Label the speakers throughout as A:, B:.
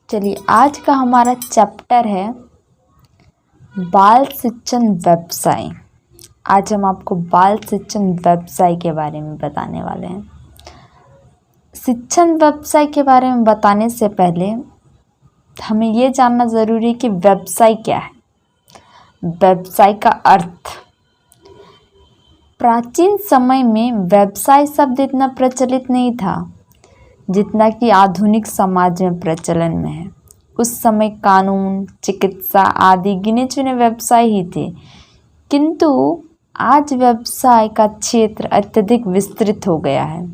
A: चलिए आज का हमारा चैप्टर है बाल शिक्षण व्यवसाय। आज हम आपको बाल शिक्षण व्यवसाय के बारे में बताने वाले हैं। शिक्षण व्यवसाय के बारे में बताने से पहले हमें ये जानना ज़रूरी है कि व्यवसाय क्या है। व्यवसाय का अर्थ, प्राचीन समय में व्यवसाय शब्द इतना प्रचलित नहीं था जितना कि आधुनिक समाज में प्रचलन में है। उस समय कानून, चिकित्सा आदि गिने चुने व्यवसाय ही थे, किंतु आज व्यवसाय का क्षेत्र अत्यधिक विस्तृत हो गया है।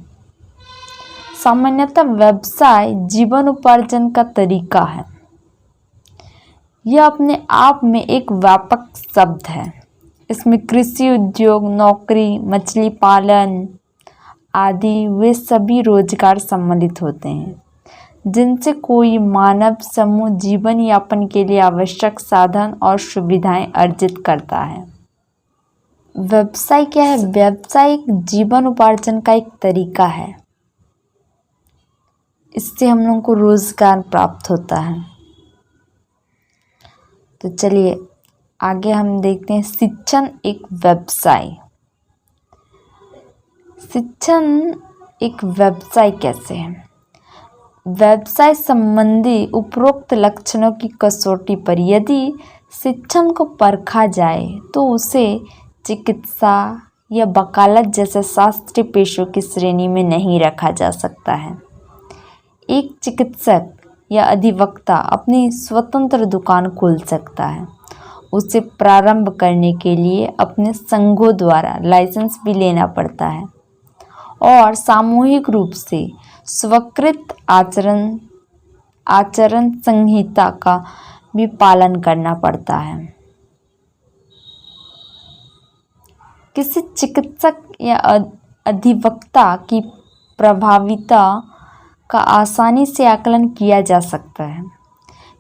A: सामान्यतः व्यवसाय जीवन उपार्जन का तरीका है। यह अपने आप में एक व्यापक शब्द है। इसमें कृषि उद्योग, नौकरी, मछली पालन आदि वे सभी रोजगार सम्मिलित होते हैं जिनसे कोई मानव समूह जीवन यापन के लिए आवश्यक साधन और सुविधाएं अर्जित करता है। व्यवसाय क्या है? व्यवसाय एक जीवन उपार्जन का एक तरीका है। इससे हम लोगों को रोजगार प्राप्त होता है। तो चलिए आगे हम देखते हैं शिक्षण एक व्यवसाय। शिक्षण एक व्यवसाय कैसे है? व्यवसाय संबंधी उपरोक्त लक्षणों की कसौटी पर यदि शिक्षण को परखा जाए तो उसे चिकित्सा या वकालत जैसे शास्त्रीय पेशों की श्रेणी में नहीं रखा जा सकता है। एक चिकित्सक या अधिवक्ता अपनी स्वतंत्र दुकान खोल सकता है। उसे प्रारंभ करने के लिए अपने संघों द्वारा लाइसेंस भी लेना पड़ता है और सामूहिक रूप से स्वीकृत आचरण संहिता का भी पालन करना पड़ता है। किसी चिकित्सक या अधिवक्ता की प्रभाविता का आसानी से आकलन किया जा सकता है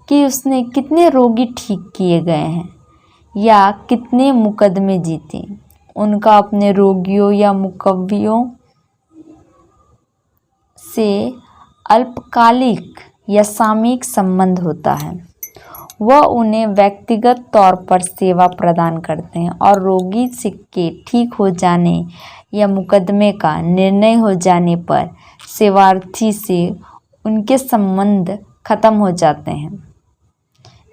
A: कि उसने कितने रोगी ठीक किए गए हैं या कितने मुकदमे जीते। उनका अपने रोगियों या मुकव्वियों से अल्पकालिक या सामयिक संबंध होता है। वह उन्हें व्यक्तिगत तौर पर सेवा प्रदान करते हैं और रोगी के ठीक हो जाने या मुकदमे का निर्णय हो जाने पर सेवार्थी से उनके संबंध खत्म हो जाते हैं।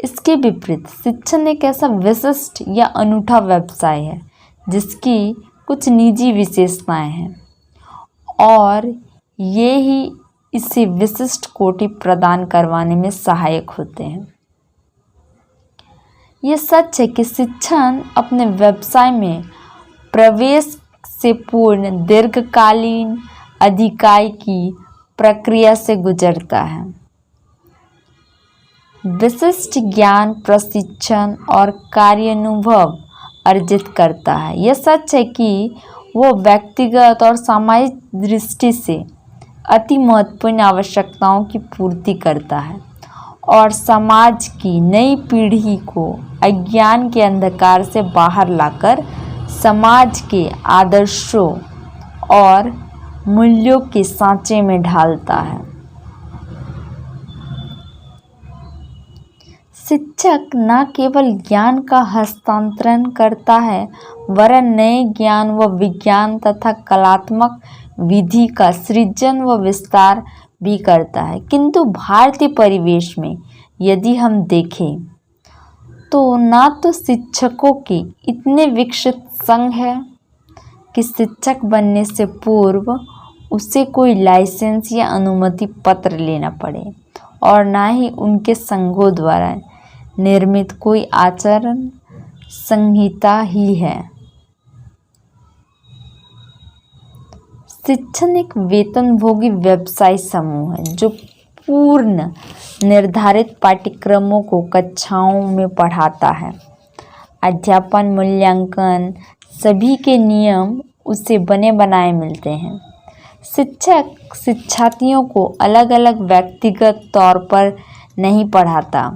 A: इसके विपरीत शिक्षण एक ऐसा विशिष्ट या अनूठा व्यवसाय है जिसकी कुछ निजी विशेषताएं हैं और ये ही इसे विशिष्ट कोटि प्रदान करवाने में सहायक होते हैं। ये सच है कि शिक्षण अपने व्यवसाय में प्रवेश से पूर्ण दीर्घकालीन अधिकाय की प्रक्रिया से गुजरता है। विशिष्ट ज्ञान, प्रशिक्षण और कार्यानुभव अर्जित करता है। यह सच है कि वो व्यक्तिगत और सामाजिक दृष्टि से अति महत्वपूर्ण आवश्यकताओं की पूर्ति करता है और समाज की नई पीढ़ी को अज्ञान के अंधकार से बाहर लाकर समाज के आदर्शों और मूल्यों के सांचे में ढालता है। शिक्षक न केवल ज्ञान का हस्तांतरण करता है वरन नए ज्ञान व विज्ञान तथा कलात्मक विधि का सृजन व विस्तार भी करता है। किंतु भारतीय परिवेश में यदि हम देखें तो ना तो शिक्षकों के इतने विकसित संघ है कि शिक्षक बनने से पूर्व उसे कोई लाइसेंस या अनुमति पत्र लेना पड़े और ना ही उनके संघों द्वारा निर्मित कोई आचरण संहिता ही है। शिक्षण एक वेतनभोगी व्यवसाय समूह है जो पूर्ण निर्धारित पाठ्यक्रमों को कक्षाओं में पढ़ाता है। अध्यापन, मूल्यांकन सभी के नियम उसे बने बनाए मिलते हैं। शिक्षक शिक्षार्थियों को अलग अलग व्यक्तिगत तौर पर नहीं पढ़ाता।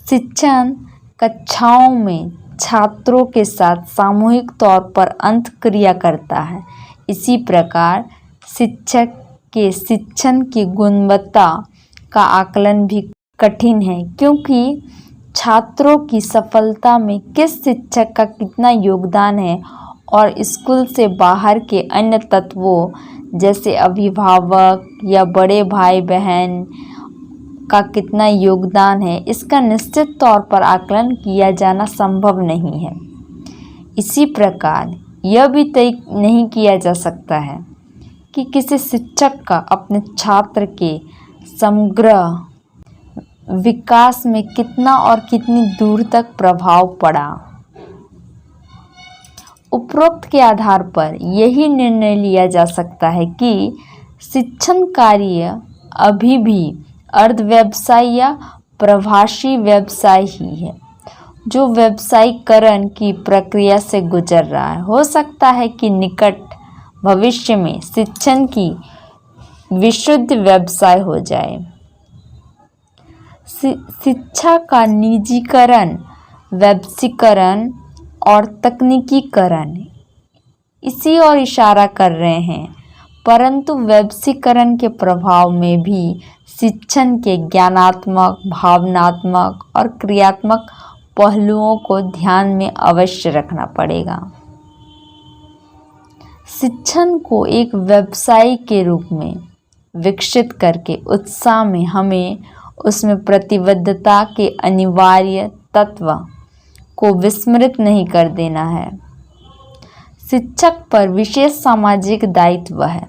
A: शिक्षण कक्षाओं में छात्रों के साथ सामूहिक तौर पर अंतःक्रिया करता है। इसी प्रकार शिक्षक के शिक्षण की गुणवत्ता का आकलन भी कठिन है, क्योंकि छात्रों की सफलता में किस शिक्षक का कितना योगदान है और स्कूल से बाहर के अन्य तत्वों जैसे अभिभावक या बड़े भाई बहन का कितना योगदान है, इसका निश्चित तौर पर आकलन किया जाना संभव नहीं है। इसी प्रकार यह भी तय नहीं किया जा सकता है कि किसी शिक्षक का अपने छात्र के समग्र विकास में कितना और कितनी दूर तक प्रभाव पड़ा। उपरोक्त के आधार पर यही निर्णय लिया जा सकता है कि शिक्षण कार्य अभी भी अर्ध व्यवसाय या प्रभाषी व्यवसाय ही है, जो व्यावसायीकरण की प्रक्रिया से गुजर रहा है। हो सकता है कि निकट भविष्य में शिक्षण की विशुद्ध व्यवसाय हो जाए। शिक्षा का निजीकरण, व्यवसायीकरण और तकनीकीकरण इसी ओर इशारा कर रहे हैं, परंतु व्यवसायीकरण के प्रभाव में भी शिक्षण के ज्ञानात्मक, भावनात्मक और क्रियात्मक पहलुओं को ध्यान में अवश्य रखना पड़ेगा। शिक्षण को एक व्यवसाय के रूप में विकसित करके उत्साह में हमें उसमें प्रतिबद्धता के अनिवार्य तत्व को विस्मृत नहीं कर देना है। शिक्षक पर विशेष सामाजिक दायित्व है।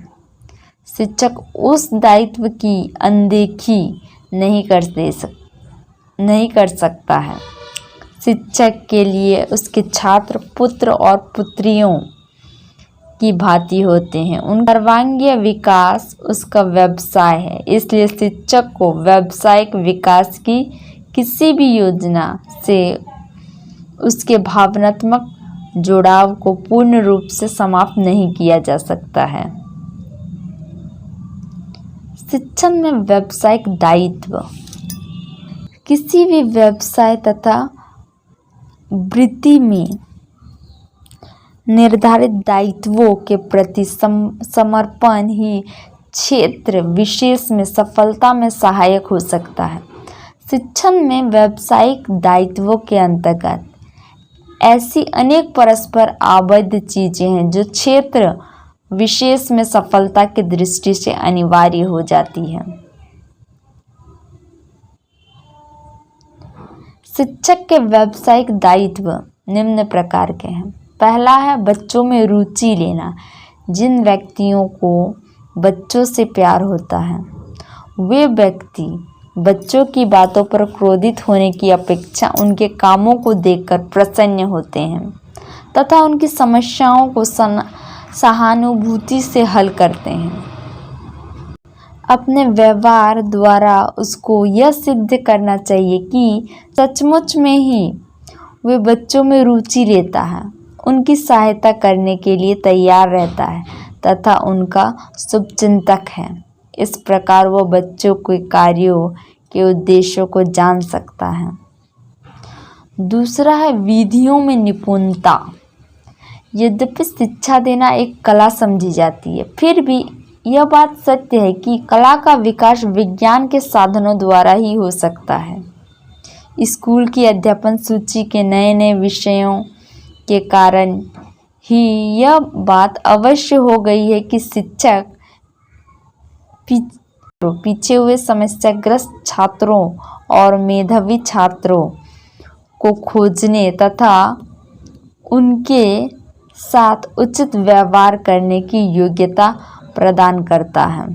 A: शिक्षक उस दायित्व की अनदेखी नहीं कर सकता है। शिक्षक के लिए उसके छात्र पुत्र और पुत्रियों की भांति होते हैं। उनका सर्वांगीण विकास उसका व्यवसाय है। इसलिए शिक्षक को व्यावसायिक विकास की किसी भी योजना से उसके भावनात्मक जुड़ाव को पूर्ण रूप से समाप्त नहीं किया जा सकता है। शिक्षण में व्यावसायिक दायित्व किसी भी व्यवसाय तथा वृत्ति में निर्धारित दायित्वों के प्रति समर्पण ही क्षेत्र विशेष में सफलता में सहायक हो सकता है। शिक्षण में व्यावसायिक दायित्वों के अंतर्गत ऐसी अनेक परस्पर आबद्ध चीजें हैं जो क्षेत्र विशेष में सफलता की दृष्टि से अनिवार्य हो जाती है। शिक्षक के व्यावसायिक दायित्व निम्न प्रकार के हैं। पहला है बच्चों में रुचि लेना। जिन व्यक्तियों को बच्चों से प्यार होता है वे व्यक्ति बच्चों की बातों पर क्रोधित होने की अपेक्षा उनके कामों को देखकर प्रसन्न होते हैं तथा उनकी समस्याओं को सहानुभूति से हल करते हैं। अपने व्यवहार द्वारा उसको यह सिद्ध करना चाहिए कि सचमुच में ही वे बच्चों में रुचि लेता है, उनकी सहायता करने के लिए तैयार रहता है तथा उनका शुभचिंतक है। इस प्रकार वह बच्चों के कार्यों के उद्देश्यों को जान सकता है। दूसरा है विधियों में निपुणता। यद्यपि शिक्षा देना एक कला समझी जाती है, फिर भी यह बात सत्य है कि कला का विकास विज्ञान के साधनों द्वारा ही हो सकता है। स्कूल की अध्यापन सूची के नए नए विषयों के कारण ही यह बात अवश्य हो गई है कि शिक्षक पीछे हुए समस्याग्रस्त छात्रों और मेधावी छात्रों को खोजने तथा उनके साथ उचित व्यवहार करने की योग्यता प्रदान करता है।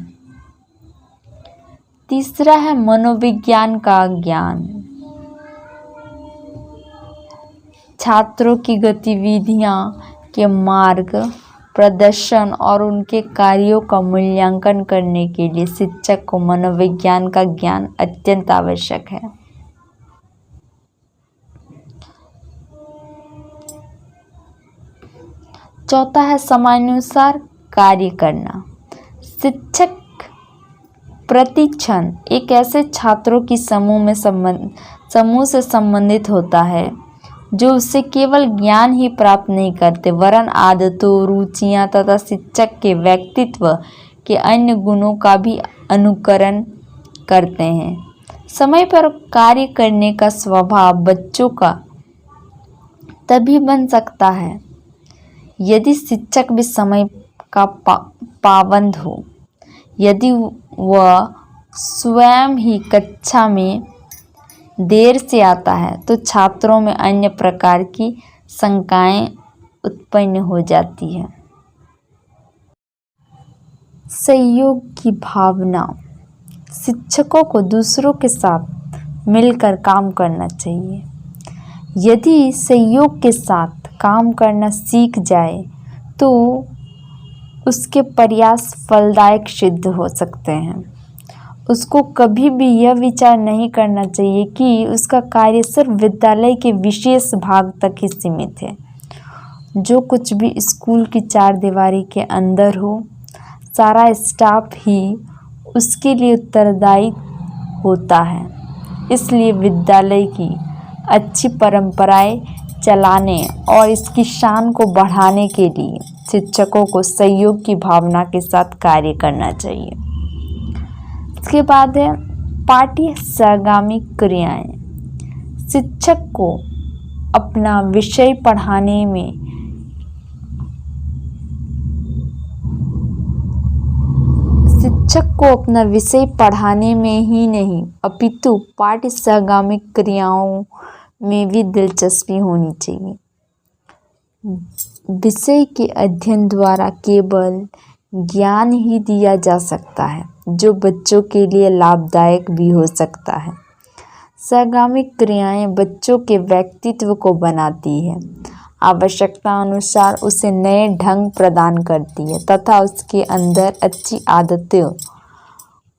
A: तीसरा है मनोविज्ञान का ज्ञान। छात्रों की गतिविधियां के मार्ग प्रदर्शन और उनके कार्यों का मूल्यांकन करने के लिए शिक्षक को मनोविज्ञान का ज्ञान अत्यंत आवश्यक है। चौथा है समयानुसार कार्य करना। शिक्षक प्रतिक्षण एक ऐसे छात्रों की समूह से संबंधित होता है जो उससे केवल ज्ञान ही प्राप्त नहीं करते वरन आदतों, रुचियां तथा शिक्षक के व्यक्तित्व के अन्य गुणों का भी अनुकरण करते हैं। समय पर कार्य करने का स्वभाव बच्चों का तभी बन सकता है यदि शिक्षक भी समय का पाबंद हो। यदि वह स्वयं ही कक्षा में देर से आता है तो छात्रों में अन्य प्रकार की शंकाएं उत्पन्न हो जाती है। सहयोग की भावना। शिक्षकों को दूसरों के साथ मिलकर काम करना चाहिए। यदि सहयोग के साथ काम करना सीख जाए तो उसके प्रयास फलदायक सिद्ध हो सकते हैं। उसको कभी भी यह विचार नहीं करना चाहिए कि उसका कार्य सिर्फ विद्यालय के विशेष भाग तक ही सीमित है। जो कुछ भी स्कूल की चार दीवारी के अंदर हो, सारा स्टाफ ही उसके लिए उत्तरदायी होता है। इसलिए विद्यालय की अच्छी परंपराएं चलाने और इसकी शान को बढ़ाने के लिए शिक्षकों को सहयोग की भावना के साथ कार्य करना चाहिए। इसके बाद है पाठ्य सहगामी क्रियाएं। शिक्षक को अपना विषय पढ़ाने में ही नहीं अपितु पाठ्य सहगामी क्रियाओं में भी दिलचस्पी होनी चाहिए। विषय के अध्ययन द्वारा केवल ज्ञान ही दिया जा सकता है जो बच्चों के लिए लाभदायक भी हो सकता है। सहगामी क्रियाएं बच्चों के व्यक्तित्व को बनाती है, आवश्यकता अनुसार उसे नए ढंग प्रदान करती है तथा उसके अंदर अच्छी आदतों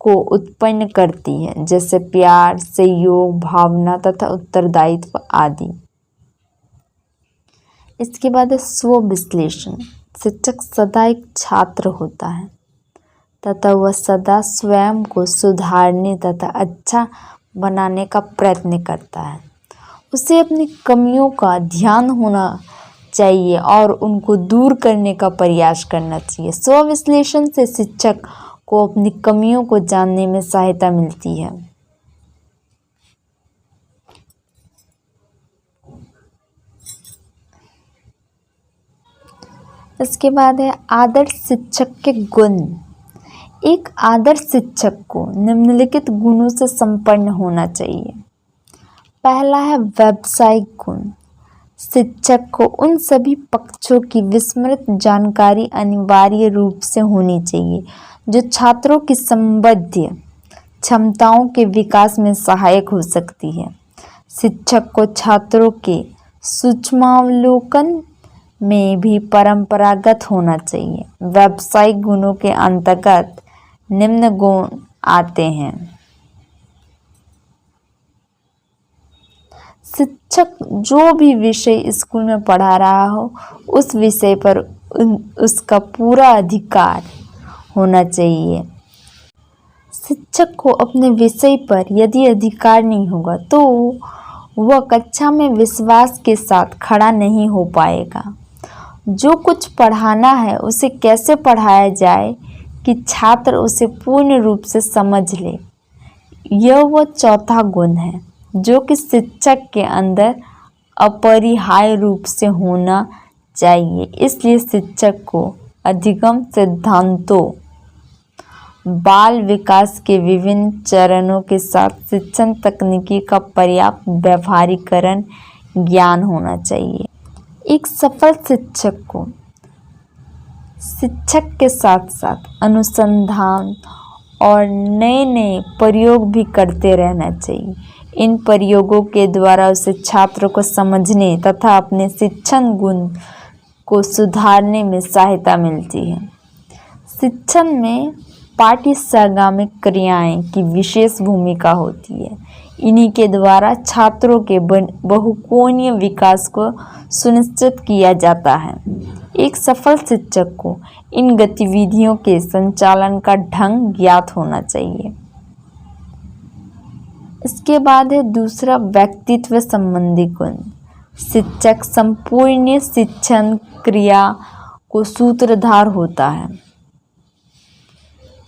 A: को उत्पन्न करती है, जैसे प्यार, सहयोग, भावना तथा उत्तरदायित्व आदि। इसके बाद है स्व विश्लेषण। शिक्षक सदा एक छात्र होता है तथा वह सदा स्वयं को सुधारने तथा अच्छा बनाने का प्रयत्न करता है। उसे अपनी कमियों का ध्यान होना चाहिए और उनको दूर करने का प्रयास करना चाहिए। स्व विश्लेषण से शिक्षक को अपनी कमियों को जानने में सहायता मिलती है। इसके बाद है आदर्श शिक्षक के गुण। एक आदर्श शिक्षक को निम्नलिखित गुणों से संपन्न होना चाहिए। पहला है व्यावसायिक गुण। शिक्षक को उन सभी पक्षों की विस्मृत जानकारी अनिवार्य रूप से होनी चाहिए जो छात्रों की संबंध क्षमताओं के विकास में सहायक हो सकती है। शिक्षक को छात्रों के सूक्ष्मावलोकन में भी परंपरागत होना चाहिए। व्यावसायिक गुणों के अंतर्गत निम्न गुण आते हैं। शिक्षक जो भी विषय स्कूल में पढ़ा रहा हो उस विषय पर उसका पूरा अधिकार होना चाहिए। शिक्षक को अपने विषय पर यदि अधिकार नहीं होगा तो वह कक्षा में विश्वास के साथ खड़ा नहीं हो पाएगा। जो कुछ पढ़ाना है उसे कैसे पढ़ाया जाए कि छात्र उसे पूर्ण रूप से समझ ले, यह वह चौथा गुण है जो कि शिक्षक के अंदर अपरिहार्य रूप से होना चाहिए। इसलिए शिक्षक को अधिगम सिद्धांतों, बाल विकास के विभिन्न चरणों के साथ शिक्षण तकनीकी का पर्याप्त व्यवहारीकरण ज्ञान होना चाहिए। एक सफल शिक्षक को शिक्षक के साथ साथ अनुसंधान और नए नए प्रयोग भी करते रहना चाहिए। इन प्रयोगों के द्वारा उसे छात्रों को समझने तथा अपने शिक्षण गुण को सुधारने में सहायता मिलती है। शिक्षण में पाठ्य सहगामी क्रियाएं की विशेष भूमिका होती है। इन्हीं के द्वारा छात्रों के बहुकोणीय विकास को सुनिश्चित किया जाता है। एक सफल शिक्षक को इन गतिविधियों के संचालन का ढंग ज्ञात होना चाहिए। इसके बाद है दूसरा व्यक्तित्व संबंधी गुण। शिक्षक संपूर्ण शिक्षण क्रिया को सूत्रधार होता है।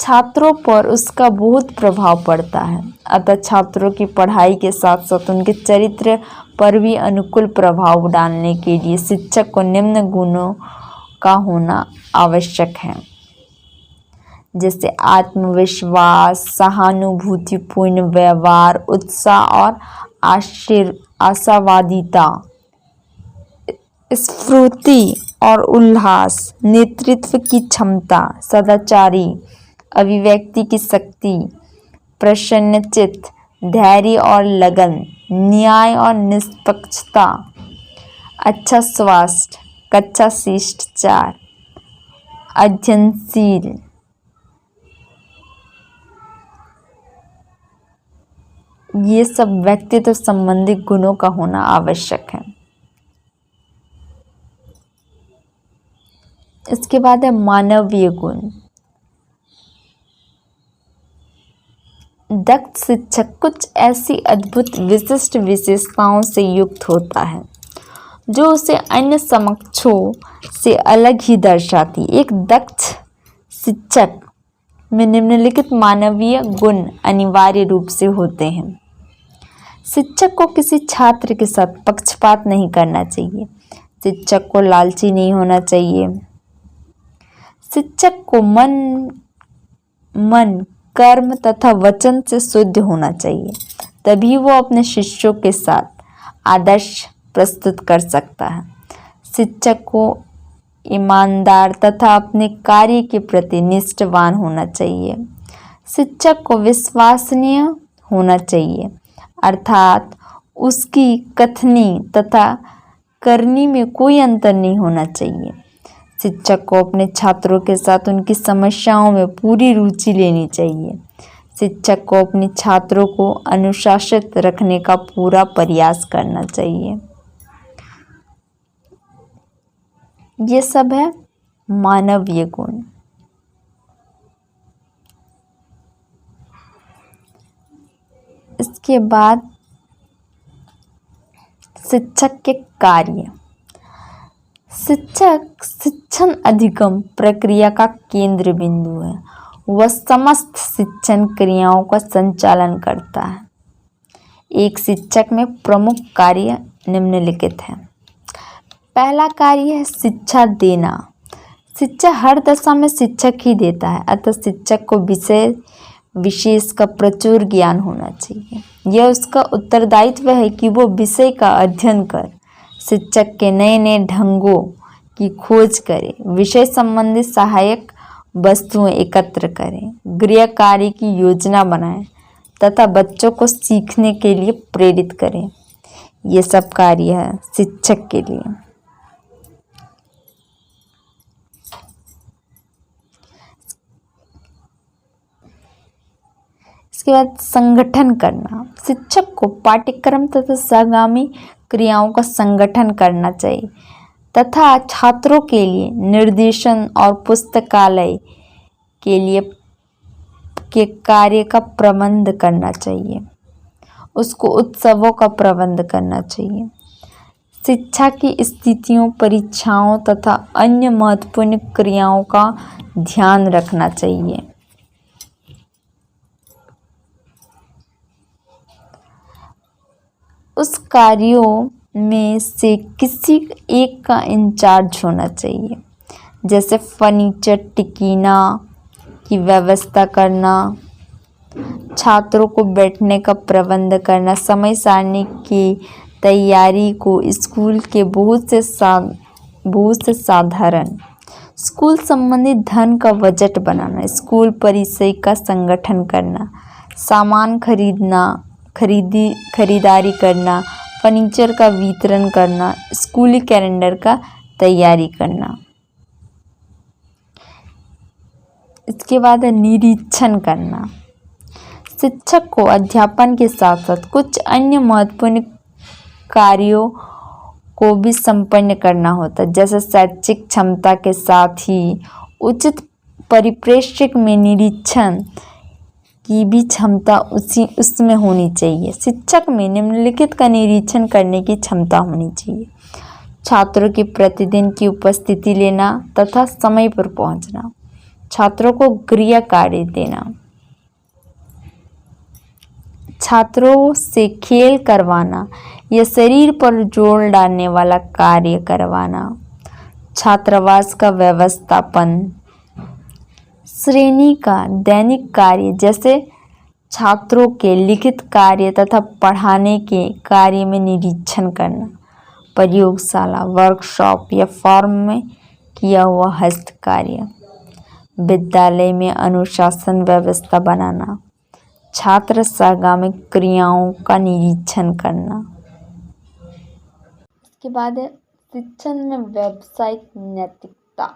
A: छात्रों पर उसका बहुत प्रभाव पड़ता है। अतः छात्रों की पढ़ाई के साथ साथ उनके चरित्र पर भी अनुकूल प्रभाव डालने के लिए शिक्षक को निम्न गुणों का होना आवश्यक है, जैसे आत्मविश्वास, सहानुभूतिपूर्ण व्यवहार, उत्साह और आशावादिता, स्फूर्ति और उल्लास, नेतृत्व की क्षमता, सदाचारी, अभिव्यक्ति की शक्ति, प्रसन्नचित्त, धैर्य और लगन, न्याय और निष्पक्षता, अच्छा स्वास्थ्य, कच्चा शिष्टाचार, अध्ययनशील, ये सब व्यक्तित्व संबंधी गुणों का होना आवश्यक है। इसके बाद है मानवीय गुण। दक्ष शिक्षक कुछ ऐसी अद्भुत विशिष्ट विशेषताओं से युक्त होता है जो उसे अन्य समकक्षों से अलग ही दर्शाती। एक दक्ष शिक्षक में निम्नलिखित मानवीय गुण अनिवार्य रूप से होते हैं। शिक्षक को किसी छात्र के साथ पक्षपात नहीं करना चाहिए। शिक्षक को लालची नहीं होना चाहिए। शिक्षक को मन, कर्म तथा वचन से शुद्ध होना चाहिए, तभी वो अपने शिष्यों के साथ आदर्श प्रस्तुत कर सकता है। शिक्षक को ईमानदार तथा अपने कार्य के प्रति निष्ठावान होना चाहिए। शिक्षक को विश्वसनीय होना चाहिए, अर्थात उसकी कथनी तथा करनी में कोई अंतर नहीं होना चाहिए। शिक्षक को अपने छात्रों के साथ उनकी समस्याओं में पूरी रुचि लेनी चाहिए। शिक्षक को अपने छात्रों को अनुशासित रखने का पूरा प्रयास करना चाहिए। ये सब है मानवीय गुण। इसके बाद शिक्षक के कार्य। शिक्षक शिक्षण अधिगम प्रक्रिया का केंद्र बिंदु है। वह समस्त शिक्षण क्रियाओं का संचालन करता है। एक शिक्षक में प्रमुख कार्य निम्नलिखित है। पहला कार्य है शिक्षा देना। शिक्षा हर दशा में शिक्षक ही देता है, अतः शिक्षक को विषय विशेष का प्रचुर ज्ञान होना चाहिए। यह उसका उत्तरदायित्व है कि वो विषय का अध्ययन कर शिक्षक के नए नए ढंगों की खोज करे, विषय संबंधी सहायक वस्तुएं एकत्र करें, गृह कार्य की योजना बनाएं तथा बच्चों को सीखने के लिए प्रेरित करें। ये सब कार्य है शिक्षक के लिए। इसके बाद संगठन करना। शिक्षक को पाठ्यक्रम तथा सहगामी क्रियाओं का संगठन करना चाहिए तथा छात्रों के लिए निर्देशन और पुस्तकालय के लिए के कार्य का प्रबंध करना चाहिए। उसको उत्सवों का प्रबंध करना चाहिए। शिक्षा की स्थितियों, परीक्षाओं तथा अन्य महत्वपूर्ण क्रियाओं का ध्यान रखना चाहिए। उस कार्यों में से किसी एक का इंचार्ज होना चाहिए, जैसे फर्नीचर टिकीना की व्यवस्था करना, छात्रों को बैठने का प्रबंध करना, समय सारणी की तैयारी को स्कूल के बहुत से साधारण स्कूल संबंधी धन का बजट बनाना, स्कूल परिसर का संगठन करना, सामान खरीदारी करना, फर्नीचर का वितरण करना, स्कूली कैलेंडर का तैयारी करना। इसके बाद है निरीक्षण करना। शिक्षक को अध्यापन के साथ साथ कुछ अन्य महत्वपूर्ण कार्यों को भी संपन्न करना होता है, जैसे शैक्षिक क्षमता के साथ ही उचित परिप्रेक्ष्य में निरीक्षण की भी क्षमता उसमें होनी चाहिए। शिक्षक में निम्नलिखित का निरीक्षण करने की क्षमता होनी चाहिए। छात्रों की प्रतिदिन की उपस्थिति लेना तथा समय पर पहुंचना, छात्रों को गृह कार्य देना, छात्रों से खेल करवाना या शरीर पर जोर डालने वाला कार्य करवाना, छात्रावास का व्यवस्थापन, श्रेणी का दैनिक कार्य जैसे छात्रों के लिखित कार्य तथा पढ़ाने के कार्य में निरीक्षण करना, प्रयोगशाला, वर्कशॉप या फॉर्म में किया हुआ हस्त कार्य, विद्यालय में अनुशासन व्यवस्था बनाना, छात्र सहगामी क्रियाओं का निरीक्षण करना। इसके बाद है शिक्षण में व्यावसायिक नैतिकता।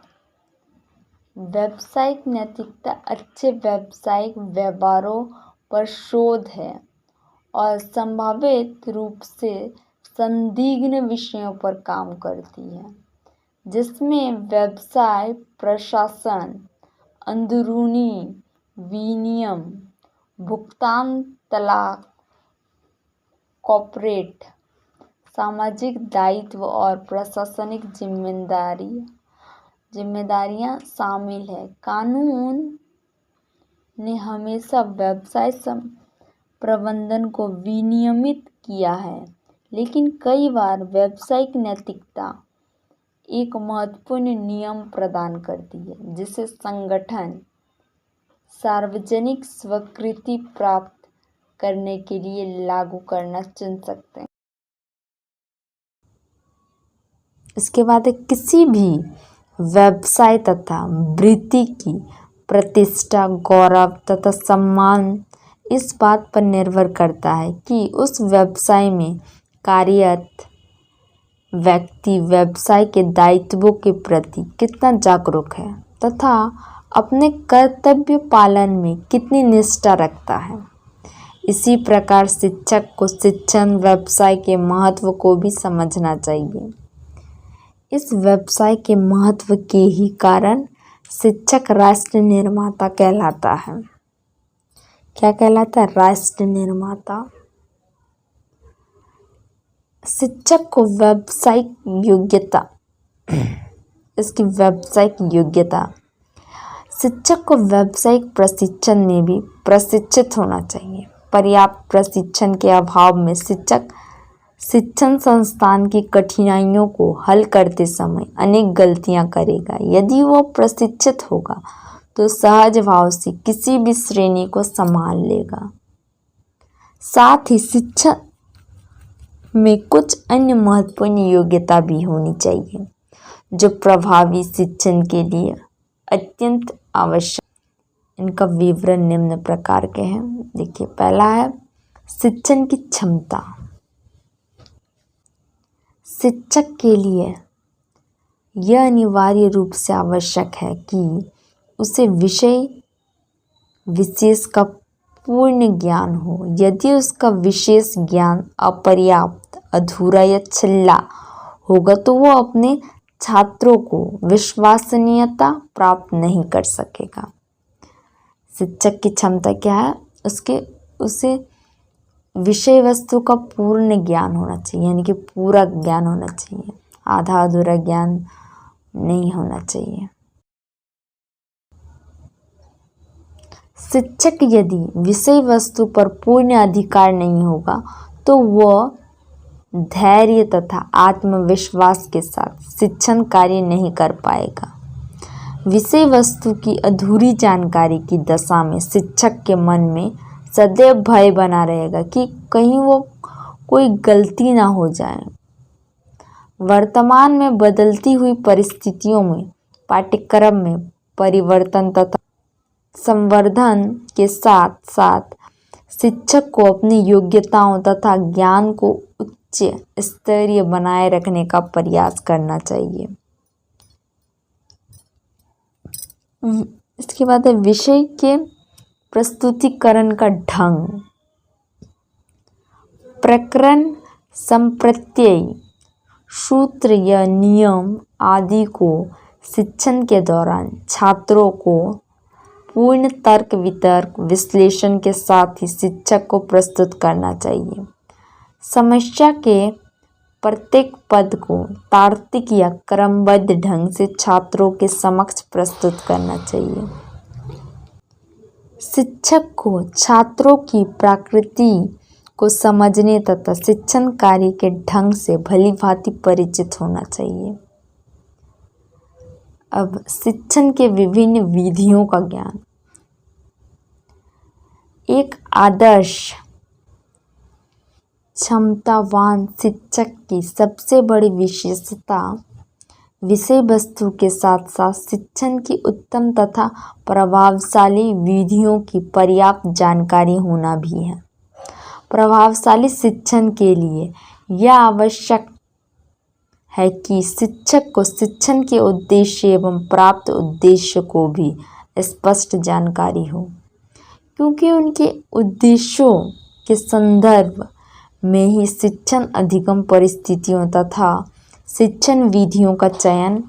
A: व्यावसायिक नैतिकता अच्छे व्यावसायिक व्यवहारों पर शोध है और संभावित रूप से संदिग्ध विषयों पर काम करती है, जिसमें व्यवसाय प्रशासन, अंदरूनी विनियम, भुगतान, तलाक, कॉर्पोरेट सामाजिक दायित्व और प्रशासनिक जिम्मेदारियां शामिल है। कानून ने हमेशा व्यवसाय प्रबंधन को विनियमित किया है, लेकिन कई बार व्यावसायिक नैतिकता एक महत्वपूर्ण नियम प्रदान करती है, जिसे संगठन सार्वजनिक स्वीकृति प्राप्त करने के लिए लागू करना चुन सकते हैं। इसके बाद किसी भी व्यवसाय तथा वृत्ति की प्रतिष्ठा, गौरव तथा सम्मान इस बात पर निर्भर करता है कि उस व्यवसाय में कार्यरत व्यक्ति व्यवसाय के दायित्वों के प्रति कितना जागरूक है तथा अपने कर्तव्य पालन में कितनी निष्ठा रखता है। इसी प्रकार शिक्षक को शिक्षण व्यवसाय के महत्व को भी समझना चाहिए। इस व्यवसाय के महत्व के ही कारण शिक्षक राष्ट्र निर्माता कहलाता है। क्या कहलाता है? राष्ट्र निर्माता। शिक्षक को व्यावसायिक योग्यता, इसकी व्यावसायिक योग्यता, शिक्षक को व्यावसायिक प्रशिक्षण में भी प्रशिक्षित होना चाहिए। पर्याप्त प्रशिक्षण के अभाव में शिक्षक शिक्षण संस्थान की कठिनाइयों को हल करते समय अनेक गलतियां करेगा। यदि वह प्रशिक्षित होगा तो सहज भाव से किसी भी श्रेणी को संभाल लेगा। साथ ही शिक्षण में कुछ अन्य महत्वपूर्ण योग्यता भी होनी चाहिए जो प्रभावी शिक्षण के लिए अत्यंत आवश्यक। इनका विवरण निम्न प्रकार के हैं। देखिए, पहला है शिक्षण की क्षमता। शिक्षक के लिए यह अनिवार्य रूप से आवश्यक है कि उसे विषय विशेष का पूर्ण ज्ञान हो। यदि उसका विशेष ज्ञान अपर्याप्त, अधूरा या छिल्ला होगा तो वो अपने छात्रों को विश्वसनीयता प्राप्त नहीं कर सकेगा। शिक्षक की क्षमता क्या है? उसे विषय वस्तु का पूर्ण ज्ञान होना चाहिए, यानी कि पूरा ज्ञान होना चाहिए, आधा अधूरा ज्ञान नहीं होना चाहिए। शिक्षक यदि विषय वस्तु पर पूर्ण अधिकार नहीं होगा तो वह धैर्य तथा आत्मविश्वास के साथ शिक्षण कार्य नहीं कर पाएगा। विषय वस्तु की अधूरी जानकारी की दशा में शिक्षक के मन में सदैव भय बना रहेगा कि कहीं वो कोई गलती ना हो जाए। वर्तमान में बदलती हुई परिस्थितियों में पाठ्यक्रम में परिवर्तन तथा संवर्धन के साथ साथ शिक्षक को अपनी योग्यताओं तथा ज्ञान को उच्च स्तरीय बनाए रखने का प्रयास करना चाहिए। इसके बाद है विषय के प्रस्तुतिकरण का ढंग। प्रकरण, संप्रत्यय, सूत्र या नियम आदि को शिक्षण के दौरान छात्रों को पूर्ण तर्क वितर्क विश्लेषण के साथ ही शिक्षक को प्रस्तुत करना चाहिए। समस्या के प्रत्येक पद को तार्किक या क्रमबद्ध ढंग से छात्रों के समक्ष प्रस्तुत करना चाहिए। शिक्षक को छात्रों की प्रकृति को समझने तथा शिक्षण कार्य के ढंग से भलीभांति परिचित होना चाहिए। अब शिक्षण के विभिन्न विधियों का ज्ञान। एक आदर्श क्षमतावान शिक्षक की सबसे बड़ी विशेषता विषय वस्तु के साथ साथ शिक्षण की उत्तम तथा प्रभावशाली विधियों की पर्याप्त जानकारी होना भी है। प्रभावशाली शिक्षण के लिए यह आवश्यक है कि शिक्षक को शिक्षण के उद्देश्य एवं प्राप्त उद्देश्य को भी स्पष्ट जानकारी हो, क्योंकि उनके उद्देश्यों के संदर्भ में ही शिक्षण अधिगम परिस्थितियों तथा शिक्षण विधियों का चयन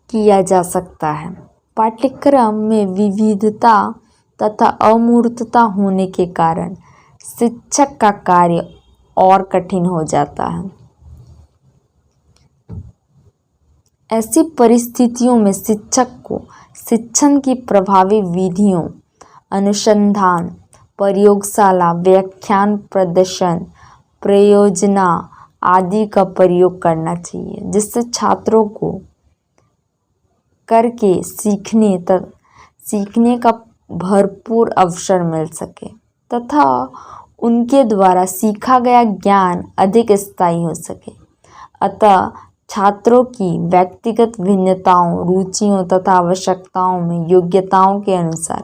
A: किया जा सकता है। पाठ्यक्रम में विविधता तथा अमूर्तता होने के कारण शिक्षक का कार्य और कठिन हो जाता है। ऐसी परिस्थितियों में शिक्षक को शिक्षण की प्रभावी विधियों, अनुसंधान, प्रयोगशाला, व्याख्यान, प्रदर्शन, प्रयोजना आदि का प्रयोग करना चाहिए, जिससे छात्रों को करके सीखने का भरपूर अवसर मिल सके तथा उनके द्वारा सीखा गया ज्ञान अधिक स्थायी हो सके। अतः छात्रों की व्यक्तिगत भिन्नताओं, रुचियों तथा आवश्यकताओं में योग्यताओं के अनुसार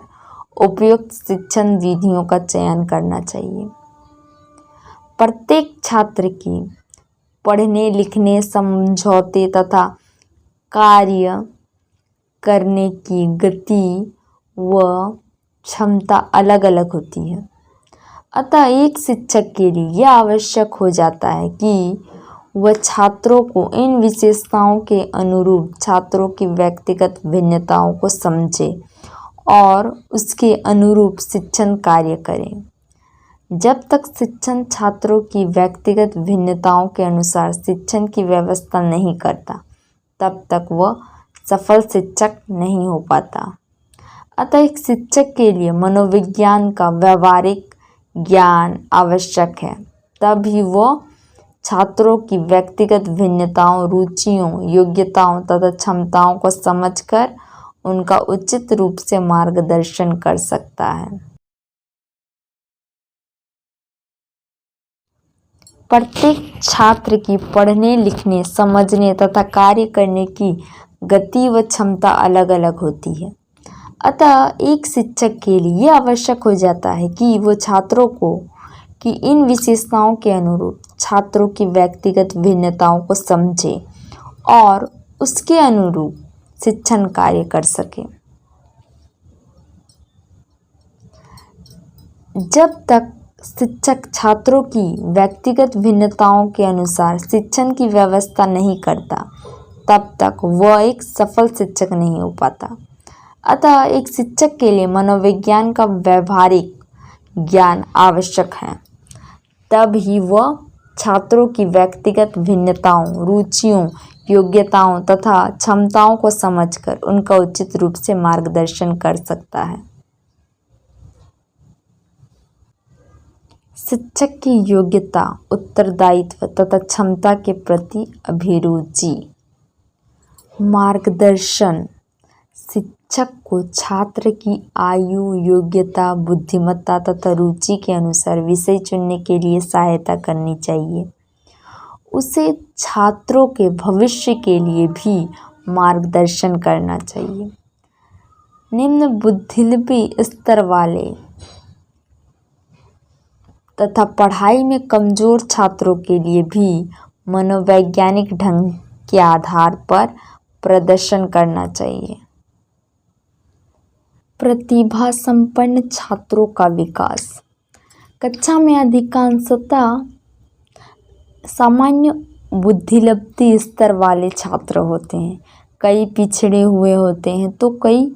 A: उपयुक्त शिक्षण विधियों का चयन करना चाहिए। प्रत्येक छात्र की पढ़ने, लिखने, समझौते तथा कार्य करने की गति व क्षमता अलग अलग होती है। अतः एक शिक्षक के लिए यह आवश्यक हो जाता है कि वह छात्रों को इन विशेषताओं के अनुरूप छात्रों की व्यक्तिगत भिन्नताओं को समझे और उसके अनुरूप शिक्षण कार्य करें। जब तक शिक्षण छात्रों की व्यक्तिगत भिन्नताओं के अनुसार शिक्षण की व्यवस्था नहीं करता, तब तक वह सफल शिक्षक नहीं हो पाता। अतः एक शिक्षक के लिए मनोविज्ञान का व्यावहारिक ज्ञान आवश्यक है, तभी वह छात्रों की व्यक्तिगत भिन्नताओं, रुचियों, योग्यताओं तथा क्षमताओं को समझकर उनका उचित रूप से मार्गदर्शन कर सकता है। प्रत्येक छात्र की पढ़ने, लिखने, समझने तथा कार्य करने की गति व क्षमता अलग अलग होती है। अतः एक शिक्षक के लिए आवश्यक हो जाता है कि वो छात्रों को कि इन विशेषताओं के अनुरूप छात्रों की व्यक्तिगत भिन्नताओं को समझे और उसके अनुरूप शिक्षण कार्य कर सके। जब तक शिक्षक छात्रों की व्यक्तिगत भिन्नताओं के अनुसार शिक्षण की व्यवस्था नहीं करता, तब तक वह एक सफल शिक्षक नहीं हो पाता। अतः एक शिक्षक के लिए मनोविज्ञान का व्यावहारिक ज्ञान आवश्यक है, तब ही वह छात्रों की व्यक्तिगत भिन्नताओं, रुचियों, योग्यताओं तथा क्षमताओं को समझकर उनका उचित रूप से मार्गदर्शन कर सकता है। शिक्षक की योग्यता, उत्तरदायित्व तथा क्षमता के प्रति अभिरुचि। मार्गदर्शन शिक्षक को छात्र की आयु, योग्यता, बुद्धिमत्ता तथा रुचि के अनुसार विषय चुनने के लिए सहायता करनी चाहिए। उसे छात्रों के भविष्य के लिए भी मार्गदर्शन करना चाहिए। निम्न बुद्धिलिपि स्तर वाले तथा पढ़ाई में कमजोर छात्रों के लिए भी मनोवैज्ञानिक ढंग के आधार पर प्रदर्शन करना चाहिए। प्रतिभा संपन्न छात्रों का विकास। कक्षा में अधिकांशतः सामान्य बुद्धिलब्धि स्तर वाले छात्र होते हैं। कई पिछड़े हुए होते हैं तो कई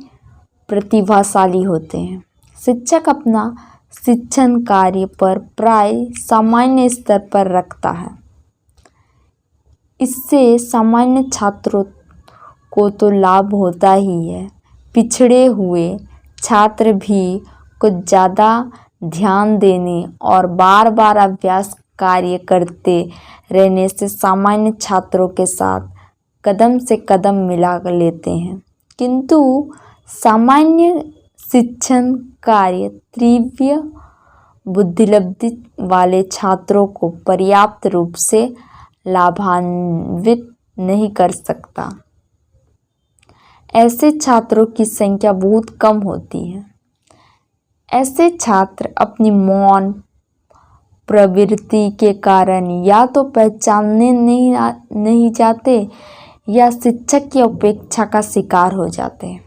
A: प्रतिभाशाली होते हैं। शिक्षक अपना शिक्षण कार्य पर प्राय सामान्य स्तर पर रखता है। इससे सामान्य छात्रों को तो लाभ होता ही है, पिछड़े हुए छात्र भी कुछ ज़्यादा ध्यान देने और बार बार अभ्यास कार्य करते रहने से सामान्य छात्रों के साथ कदम से कदम मिला लेते हैं, किंतु सामान्य शिक्षण कार्य तीव्र बुद्धिलब्धि वाले छात्रों को पर्याप्त रूप से लाभान्वित नहीं कर सकता। ऐसे छात्रों की संख्या बहुत कम होती है। ऐसे छात्र अपनी मौन प्रवृत्ति के कारण या तो पहचानने नहीं जाते या शिक्षक की उपेक्षा का शिकार हो जाते हैं।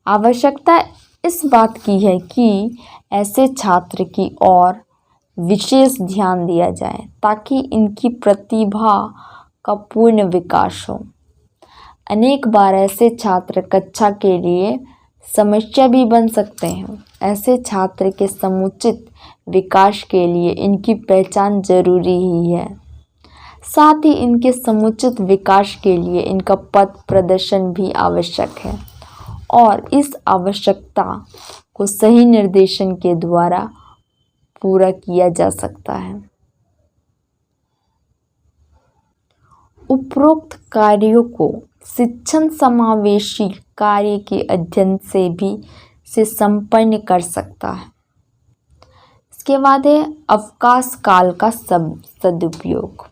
A: आवश्यकता इस बात की है कि ऐसे छात्र की ओर विशेष ध्यान दिया जाए ताकि इनकी प्रतिभा का पूर्ण विकास हो। अनेक बार ऐसे छात्र कक्षा के लिए समस्या भी बन सकते हैं। ऐसे छात्र के समुचित विकास के लिए इनकी पहचान जरूरी ही है। साथ ही इनके समुचित विकास के लिए इनका पथ प्रदर्शन भी आवश्यक है और इस आवश्यकता को सही निर्देशन के द्वारा पूरा किया जा सकता है। उपरोक्त कार्यों को शिक्षण समावेशी कार्य के अध्ययन से संपन्न कर सकता है। इसके बाद है अवकाश काल का सदुपयोग।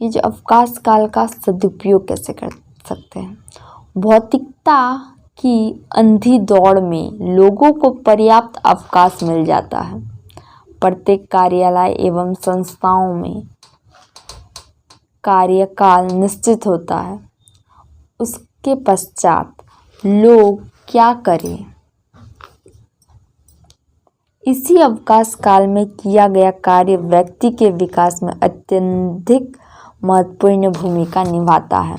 A: ये जो अवकाश काल का सदुपयोग कैसे कर सकते हैं? भौतिकता की अंधी दौड़ में लोगों को पर्याप्त अवकाश मिल जाता है। प्रत्येक कार्यालय एवं संस्थाओं में कार्यकाल निश्चित होता है। उसके पश्चात लोग क्या करें? इसी अवकाश काल में किया गया कार्य व्यक्ति के विकास में अत्यधिक महत्वपूर्ण भूमिका निभाता है।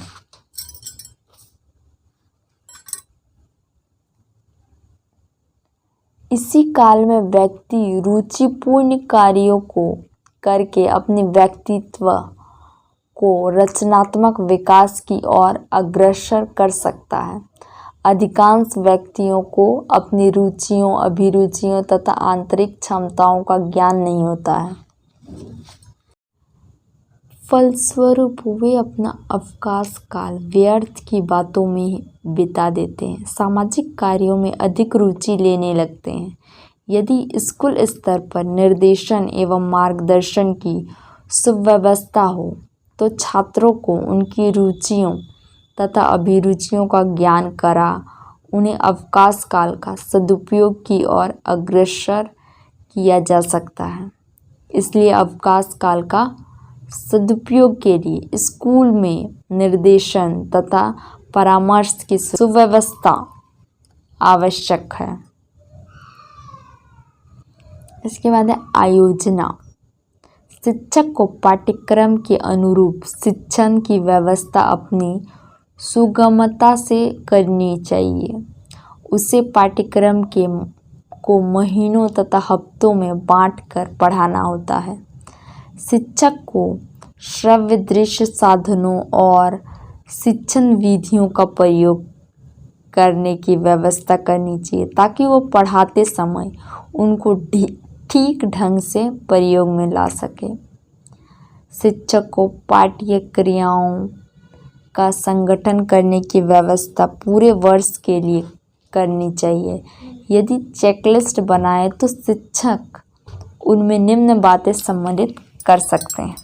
A: इसी काल में व्यक्ति रुचिपूर्ण कार्यों को करके अपने व्यक्तित्व को रचनात्मक विकास की ओर अग्रसर कर सकता है। अधिकांश व्यक्तियों को अपनी रुचियों, अभिरुचियों तथा आंतरिक क्षमताओं का ज्ञान नहीं होता है। फलस्वरूप वे अपना अवकाश काल व्यर्थ की बातों में बिता देते हैं, सामाजिक कार्यों में अधिक रुचि लेने लगते हैं। यदि स्कूल स्तर पर निर्देशन एवं मार्गदर्शन की सुव्यवस्था हो तो छात्रों को उनकी रुचियों तथा अभिरुचियों का ज्ञान करा उन्हें अवकाश काल का सदुपयोग की ओर अग्रसर किया जा सकता है। इसलिए अवकाश काल का सदुपयोग के लिए स्कूल में निर्देशन तथा परामर्श की सुव्यवस्था आवश्यक है। इसके बाद है आयोजना। शिक्षक को पाठ्यक्रम के अनुरूप शिक्षण की व्यवस्था अपनी सुगमता से करनी चाहिए। उसे पाठ्यक्रम को महीनों तथा हफ्तों में बांटकर पढ़ाना होता है। शिक्षक को श्रव्य दृश्य साधनों और शिक्षण विधियों का प्रयोग करने की व्यवस्था करनी चाहिए ताकि वो पढ़ाते समय उनको ठीक ढंग से प्रयोग में ला सके। शिक्षक को पाठ्यक्रियाओं का संगठन करने की व्यवस्था पूरे वर्ष के लिए करनी चाहिए। यदि चेकलिस्ट बनाए तो शिक्षक उनमें निम्न बातें सम्मिलित कर सकते हैं।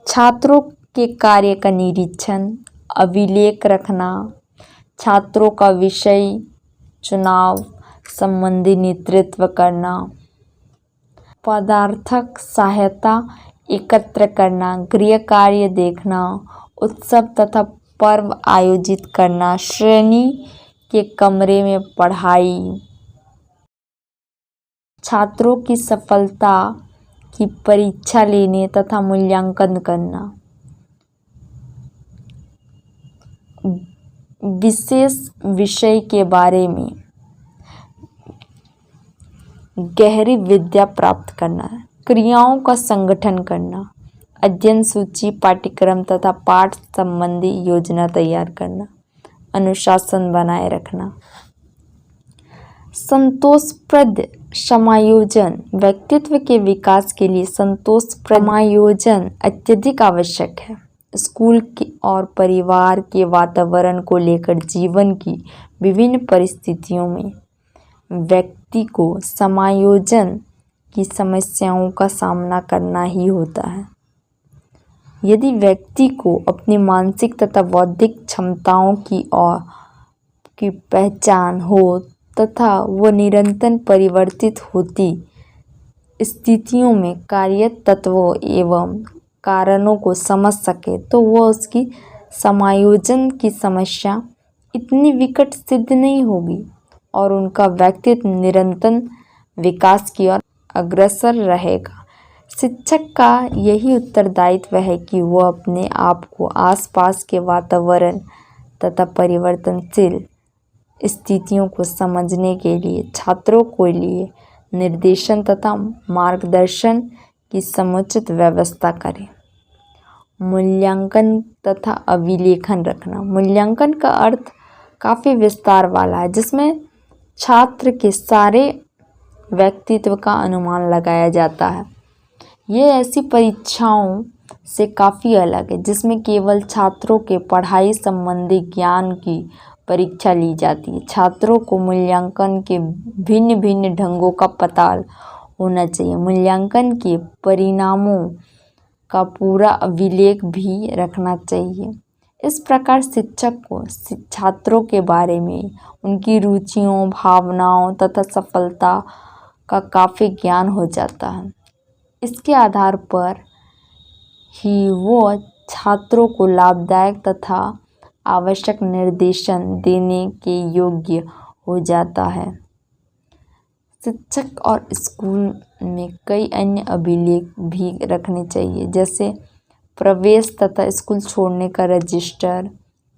A: छात्रों के कार्य का निरीक्षण, अभिलेख रखना, छात्रों का विषय चुनाव संबंधी नेतृत्व करना, पदार्थक सहायता एकत्र करना, गृह कार्य देखना, उत्सव तथा पर्व आयोजित करना, श्रेणी के कमरे में पढ़ाई, छात्रों की सफलता की परीक्षा लेने तथा मूल्यांकन करना, विशेष विषय के बारे में गहरी विद्या प्राप्त करना, क्रियाओं का संगठन करना, अध्ययन सूची, पाठ्यक्रम तथा पाठ संबंधी योजना तैयार करना, अनुशासन बनाए रखना। संतोषप्रद समायोजन। व्यक्तित्व के विकास के लिए संतोषप्रद समायोजन अत्यधिक आवश्यक है। स्कूल के और परिवार के वातावरण को लेकर जीवन की विभिन्न परिस्थितियों में व्यक्ति को समायोजन की समस्याओं का सामना करना ही होता है। यदि व्यक्ति को अपनी मानसिक तथा बौद्धिक क्षमताओं की पहचान हो तथा वो निरंतर परिवर्तित होती स्थितियों में कार्य तत्वों एवं कारणों को समझ सके तो वह उसकी समायोजन की समस्या इतनी विकट सिद्ध नहीं होगी और उनका व्यक्तित्व निरंतर विकास की ओर अग्रसर रहेगा। शिक्षक का यही उत्तरदायित्व है कि वह अपने आप को आसपास के वातावरण तथा परिवर्तनशील स्थितियों को समझने के लिए छात्रों के लिए निर्देशन तथा मार्गदर्शन की समुचित व्यवस्था करें। मूल्यांकन तथा अभिलेखन रखना। मूल्यांकन का अर्थ काफ़ी विस्तार वाला है, जिसमें छात्र के सारे व्यक्तित्व का अनुमान लगाया जाता है। ये ऐसी परीक्षाओं से काफ़ी अलग है जिसमें केवल छात्रों के पढ़ाई संबंधी ज्ञान की परीक्षा ली जाती है। छात्रों को मूल्यांकन के भिन्न भिन्न ढंगों का पता होना चाहिए। मूल्यांकन के परिणामों का पूरा अभिलेख भी रखना चाहिए। इस प्रकार शिक्षक को छात्रों के बारे में, उनकी रुचियों, भावनाओं तथा सफलता का काफ़ी ज्ञान हो जाता है। इसके आधार पर ही वो छात्रों को लाभदायक तथा आवश्यक निर्देशन देने के योग्य हो जाता है। शिक्षक और स्कूल में कई अन्य अभिलेख भी रखने चाहिए, जैसे प्रवेश तथा स्कूल छोड़ने का रजिस्टर,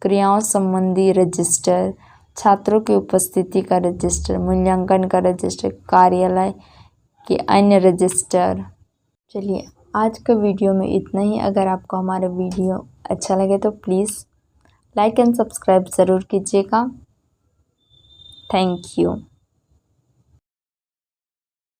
A: क्रियाओं संबंधी रजिस्टर, छात्रों की उपस्थिति का रजिस्टर, मूल्यांकन का रजिस्टर, कार्यालय के अन्य रजिस्टर। चलिए आज का वीडियो में इतना ही। अगर आपको हमारा वीडियो अच्छा लगे तो प्लीज़ लाइक एंड सब्सक्राइब ज़रूर कीजिएगा। Thank you.